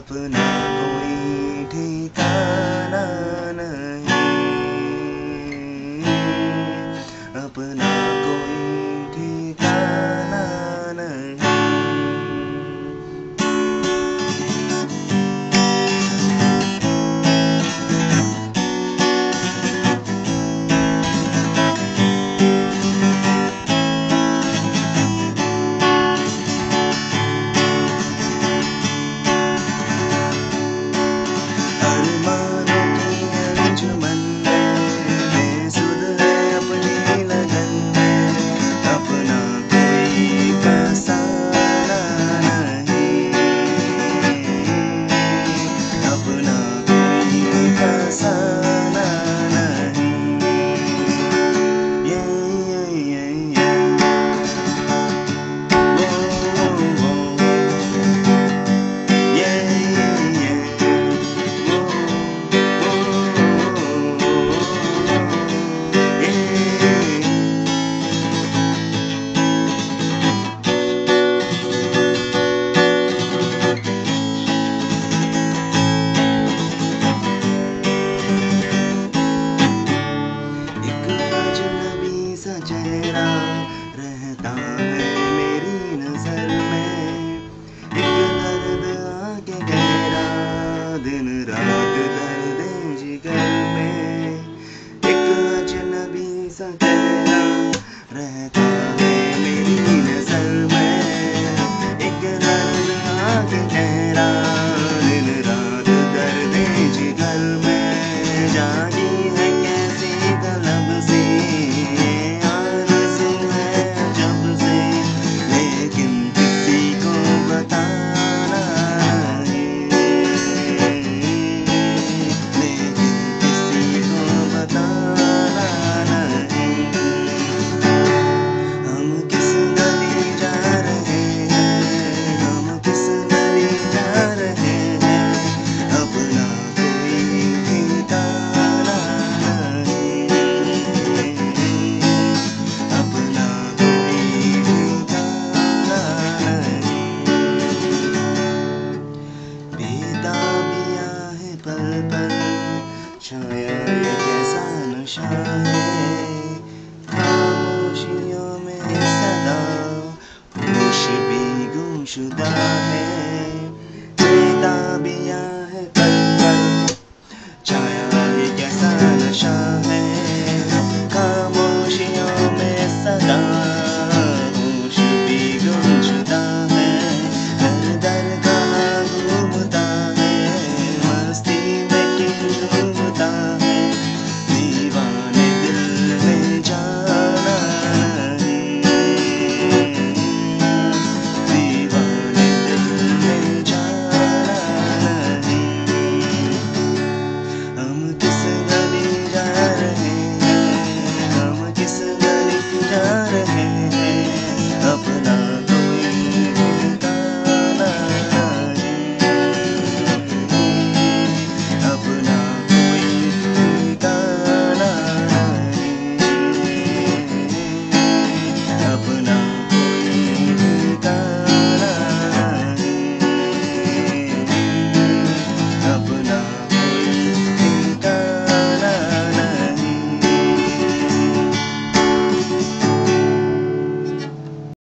अपना कोई ठिकाना नहीं, अपना कोई ठिकाना नहीं। अरमानों की अंजुमन में बेसुध है अपनी लगन में, अपना कोई फसाना नहीं, अपना कोई फसाना नहीं। ये वो ये एक अजनबी सा चेहरा रहता है मेरी नजर में, एक दर्द आके गहरा दिन रात दर्द जिगर में। एक अजनबी सा चेहरा रहता है मेरी नजर में, एक दर्द आके गहरा दिन रात दर्द जिगर में। जागी है कैसी तलब से आरज़ू है जब से, लेकिन किसी को बताना नहीं, लेकिन किसी को बताना नहीं। हम किस गली जा रहे हैं, हम किस गली जा रहे हैं, अपना कोई ठिकाना नहीं, अपना कोई ठिकाना नहीं। बेताबियाँ है पल पल, छाया ये कैसा नशा है, खामोशियों में सदा होश भी गुमशुदा है।